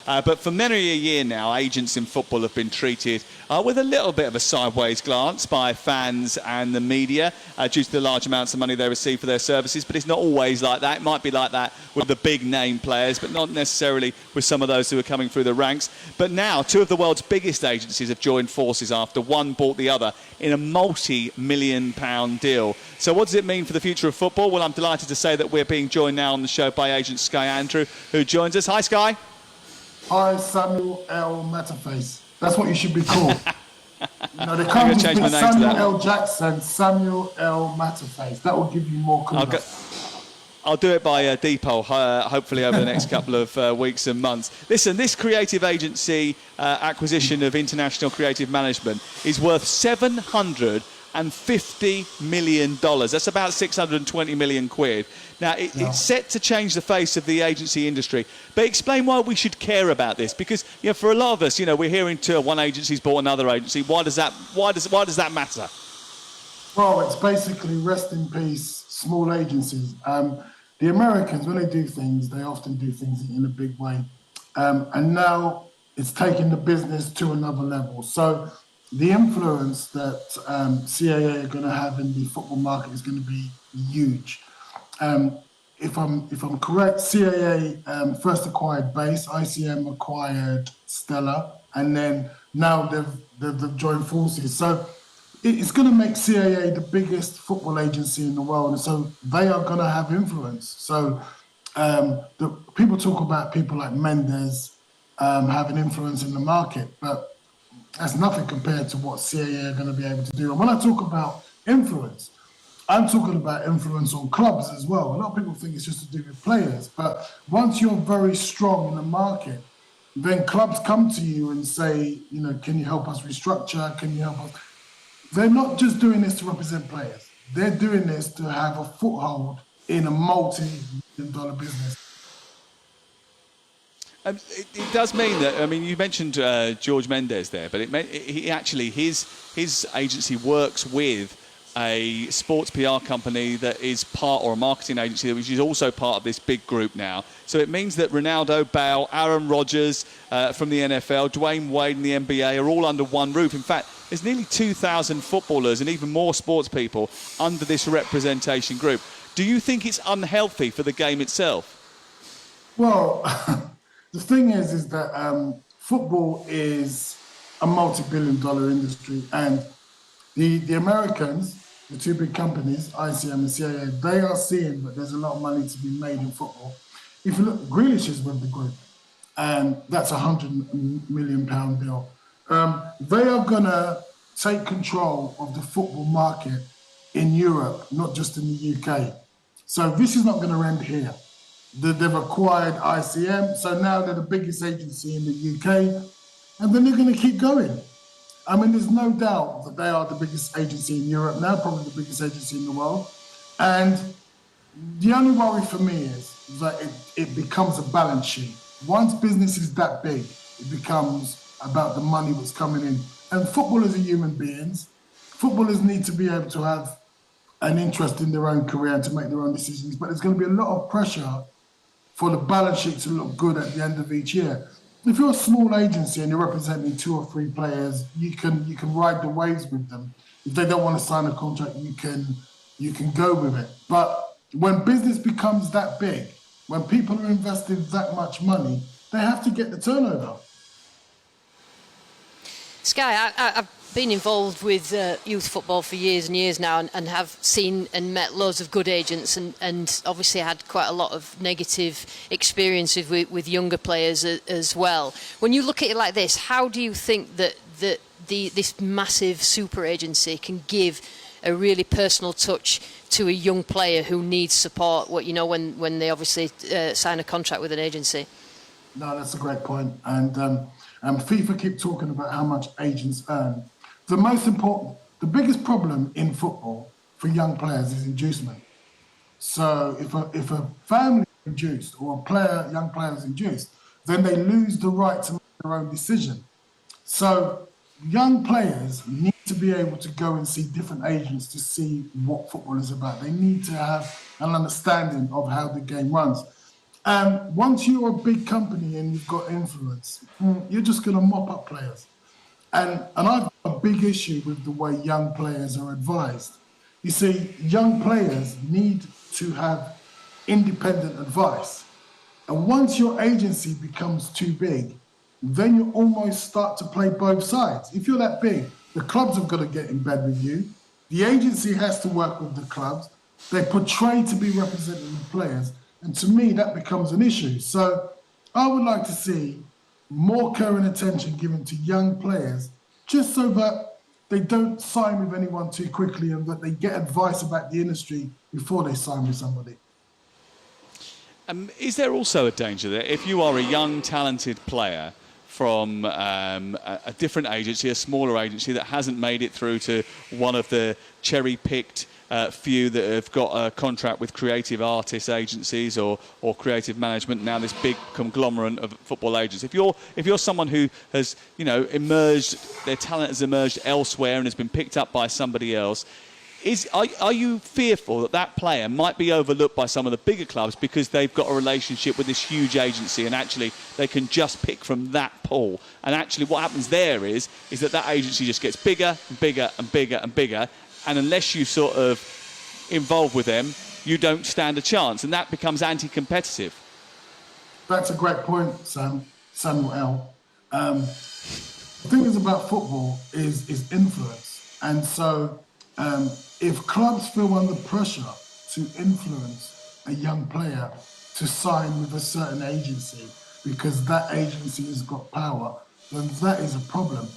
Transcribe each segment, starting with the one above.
But for many a year now, agents in football have been treated with a little bit of a sideways glance by fans and the media due to the large amounts of money they receive for their services. But it's not always like that. It might be like that with the big name players, but not necessarily with some of those who are coming through the ranks. But now, two of the world's biggest agencies have joined forces after one bought the other in a multi-million-pound deal. So what does it mean for the future of football? Well, I'm delighted to say that we're being joined now on the show by agent Sky Andrew, who joins us. Hi, Sky. Hi, Samuel L. Matterface. That's what you should be called. They can't just be Samuel L. Jackson, Samuel L. Matterface. That will give you more kudos. I'll do it by default, hopefully over the next couple of weeks and months. Listen, this creative agency acquisition of International Creative Management is worth $750 million. That's about 620 million quid. Now, it's set to change the face of the agency industry. But explain why we should care about this, because for a lot of us, we're hearing one agency's bought another agency. Why does that matter? Well, it's basically rest in peace, small agencies. The Americans, when they do things, they often do things in a big way. And now it's taking the business to another level. So the influence that CAA are going to have in the football market is going to be huge. If I'm correct, CAA first acquired Base, ICM acquired Stella, and then now they've joined forces. So it's going to make CAA the biggest football agency in the world, and so they are going to have influence. So the people talk about people like Mendes having influence in the market, but that's nothing compared to what CAA are going to be able to do. And when I talk about influence, I'm talking about influence on clubs as well. A lot of people think it's just to do with players, but once you're very strong in the market, then clubs come to you and say, can you help us restructure? Can you help us? They're not just doing this to represent players. They're doing this to have a foothold in a multi-million-dollar business. It does mean that, you mentioned George Mendes there, but his agency works with a sports PR company that is or a marketing agency which is also part of this big group now. So it means that Ronaldo, Bale, Aaron Rodgers from the NFL, Dwayne Wade and the NBA are all under one roof. In fact, there's nearly 2,000 footballers and even more sports people under this representation group. Do you think it's unhealthy for the game itself? Well, the thing is that football is a multi-billion-dollar industry, and the Americans, the two big companies, ICM and CAA, they are seeing that there's a lot of money to be made in football. If you look, Grealish is with the group, and that's a £100 million deal. They are going to take control of the football market in Europe, not just in the UK. So this is not going to end here. They've acquired ICM, so now they're the biggest agency in the UK, and then they're going to keep going. There's no doubt that they are the biggest agency in Europe now, probably the biggest agency in the world. And the only worry for me is that it becomes a balance sheet. Once business is that big, it becomes about the money that's coming in. And footballers are human beings. Footballers need to be able to have an interest in their own career and to make their own decisions. But there's going to be a lot of pressure for the balance sheet to look good at the end of each year. If you're a small agency and you're representing 2 or 3 players, you can ride the waves with them. If they don't want to sign a contract, you can go with it. But when business becomes that big, when people are investing that much money, they have to get the turnover. Sky, I've been involved with youth football for years and years now, and have seen and met loads of good agents, and obviously had quite a lot of negative experiences with younger players as well. When you look at it like this, how do you think that this massive super agency can give a really personal touch to a young player who needs support? When they obviously sign a contract with an agency. No, that's a great point. And FIFA keep talking about how much agents earn. The biggest problem in football for young players is inducement. So if a family is induced or young player is induced, then they lose the right to make their own decision. So young players need to be able to go and see different agents to see what football is about. They need to have an understanding of how the game runs. Once you're a big company and you've got influence, you're just going to mop up players. And I've got a big issue with the way young players are advised. You see, young players need to have independent advice. And once your agency becomes too big, then you almost start to play both sides. If you're that big, the clubs have got to get in bed with you. The agency has to work with the clubs. They portray to be representing the players. And to me, that becomes an issue. So I would like to see more care and attention given to young players, just so that they don't sign with anyone too quickly and that they get advice about the industry before they sign with somebody. Is there also a danger that if you are a young, talented player from a different agency, a smaller agency that hasn't made it through to one of the cherry-picked few that have got a contract with creative artist agencies or creative management, now this big conglomerate of football agents, if you're someone who has, emerged, their talent has emerged elsewhere and has been picked up by somebody else, are you fearful that player might be overlooked by some of the bigger clubs because they've got a relationship with this huge agency and actually they can just pick from that pool? And actually what happens there is that agency just gets bigger and bigger and bigger and bigger, and unless you sort of involve with them, you don't stand a chance, and that becomes anti-competitive. That's a great point, Samuel L. The thing is about football is influence. And so if clubs feel under pressure to influence a young player to sign with a certain agency because that agency has got power, then that is a problem.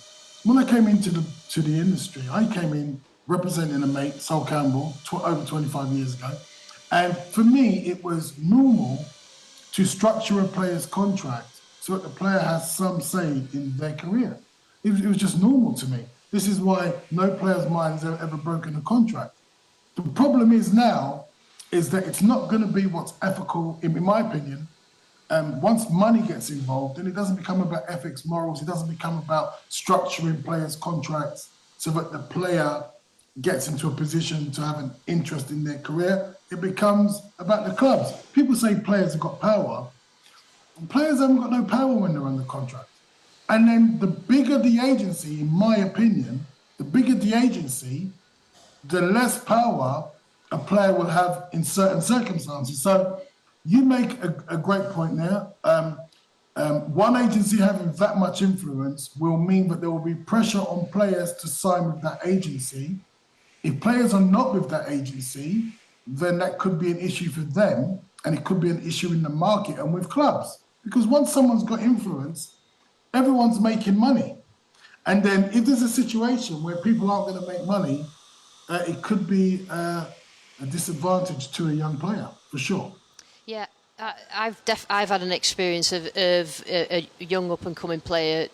When I came into the industry, I came in representing a mate, Sol Campbell, over 25 years ago. And for me, it was normal to structure a player's contract so that the player has some say in their career. It was just normal to me. This is why no player's mind has ever broken a contract. The problem is now is that it's not going to be what's ethical, in my opinion. Once money gets involved, then it doesn't become about ethics, morals. It doesn't become about structuring players' contracts so that the player gets into a position to have an interest in their career. It becomes about the clubs. People say players have got power. Players haven't got no power when they're under contract. And then the bigger the agency, in my opinion, the bigger the agency, the less power a player will have in certain circumstances. So you make a great point there. One agency having that much influence will mean that there will be pressure on players to sign with that agency. If players are not with that agency, then that could be an issue for them, and it could be an issue in the market and with clubs. Because once someone's got influence, everyone's making money. And then if there's a situation where people aren't going to make money, it could be a disadvantage to a young player, for sure. Yeah, I've had an experience of a young up-and-coming player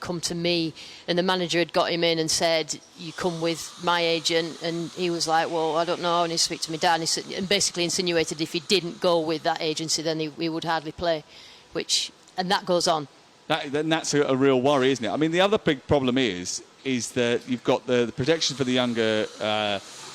come to me, and the manager had got him in and said, you come with my agent, and he was like, well, I don't know, I need to speak to my dad, and basically insinuated if he didn't go with that agency, then he would hardly play, and that goes on. That's a real worry, isn't it? I mean, the other big problem is that you've got the protection for the younger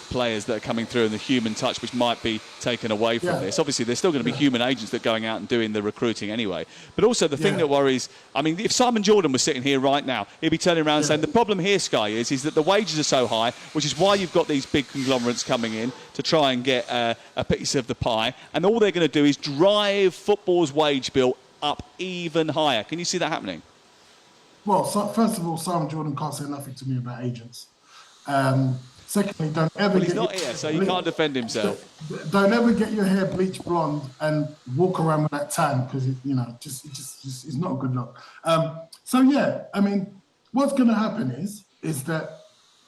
players that are coming through and the human touch which might be taken away from this. Obviously there's still going to be human agents that are going out and doing the recruiting anyway, but also the thing that worries, I mean, if Simon Jordan was sitting here right now, he'd be turning around and saying the problem here, Sky, is that the wages are so high, which is why you've got these big conglomerates coming in to try and get a piece of the pie, and all they're going to do is drive football's wage bill up even higher. Can you see that happening? Well, first of all, Simon Jordan can't say nothing to me about agents. Secondly, don't ever he's not here, so you can't defend himself. Don't ever get your hair bleached blonde and walk around with that tan, because it's not a good look. So yeah, I mean, what's going to happen is that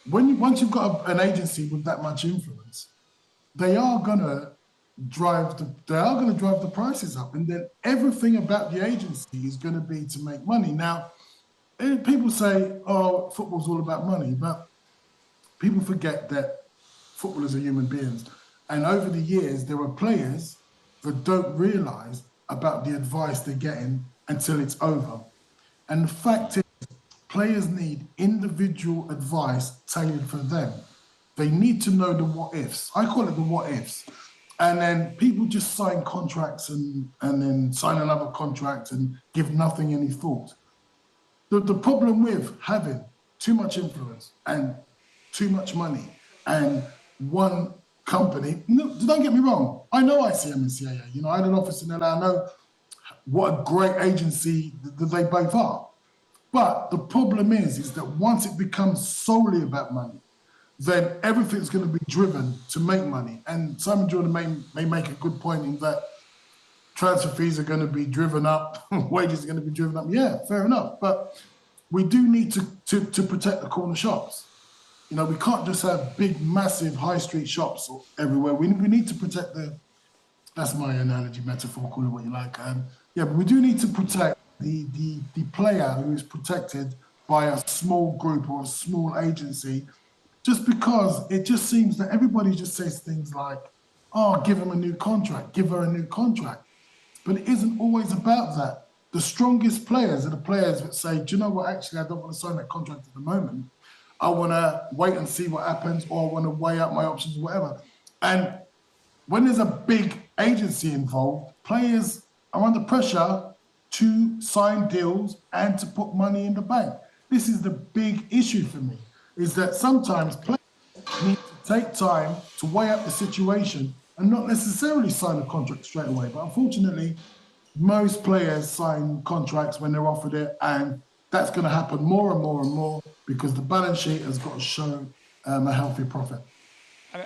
once you've got an agency with that much influence, they are going to drive the prices up, and then everything about the agency is going to be to make money. Now, people say, "Oh, football's all about money," but people forget that footballers are human beings. And over the years, there are players that don't realise about the advice they're getting until it's over. And the fact is, players need individual advice tailored for them. They need to know the what-ifs. I call it the what-ifs. And then people just sign contracts and then sign another contract and give nothing any thought. The problem with having too much influence and too much money and one company, no, don't get me wrong, I know ICM and CAA, you know, I had an office in LA, I know what a great agency that they both are. But the problem is that once it becomes solely about money, then everything's going to be driven to make money. And Simon Jordan may make a good point in that transfer fees are going to be driven up, wages are going to be driven up. Yeah, fair enough. But we do need to protect the corner shops. You know, we can't just have big, massive high street shops everywhere. We need to protect that's my analogy, metaphor, call it what you like. But we do need to protect the player who is protected by a small group or a small agency, just because it just seems that everybody just says things like, oh, give him a new contract, give her a new contract. But it isn't always about that. The strongest players are the players that say, do you know what, actually, I don't want to sign that contract at the moment. I want to wait and see what happens, or I want to weigh up my options, whatever. And when there's a big agency involved, players are under pressure to sign deals and to put money in the bank. This is the big issue for me, is that sometimes players need to take time to weigh up the situation and not necessarily sign a contract straight away. But unfortunately, most players sign contracts when they're offered it, and that's going to happen more and more and more because the balance sheet has got to show a healthy profit.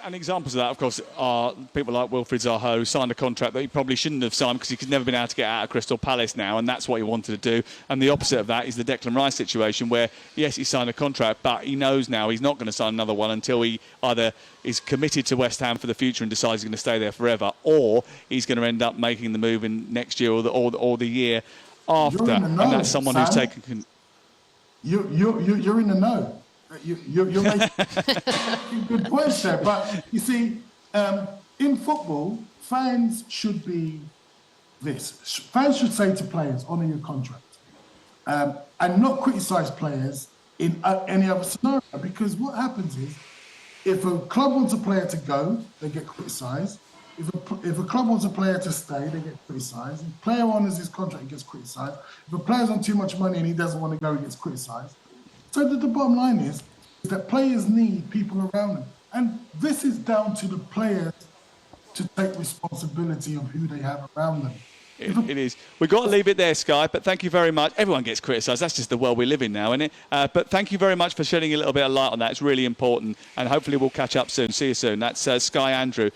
And examples of that, of course, are people like Wilfried Zaha, who signed a contract that he probably shouldn't have signed because he's never been able to get out of Crystal Palace now, and that's what he wanted to do. And the opposite of that is the Declan Rice situation where, yes, he signed a contract, but he knows now he's not going to sign another one until he either is committed to West Ham for the future and decides he's going to stay there forever, or he's going to end up making the move in next year or the year after. And that's someone who's taken... You're in the know. You're making good points there. But you see, in football, fans should be this. Fans should say to players, honour your contract. And not criticise players in any other scenario. Because what happens is, if a club wants a player to go, they get criticised. If a club wants a player to stay, they get criticised. If a player honours his contract, he gets criticised. If a player's on too much money and he doesn't want to go, he gets criticised. So the bottom line is that players need people around them. And this is down to the players to take responsibility of who they have around them. It is. We've got to leave it there, Sky, but thank you very much. Everyone gets criticised. That's just the world we live in now, isn't it? But thank you very much for shedding a little bit of light on that. It's really important. And hopefully we'll catch up soon. See you soon. That's Sky Andrew,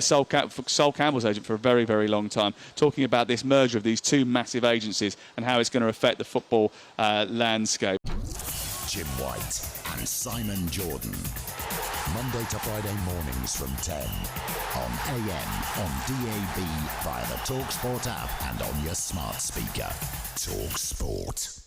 Sol Campbell's agent for a very, very long time, talking about this merger of these two massive agencies and how it's going to affect the football landscape. Jim White and Simon Jordan. Monday to Friday mornings from 10 on AM, on DAB, via the talkSPORT app and on your smart speaker. talkSPORT.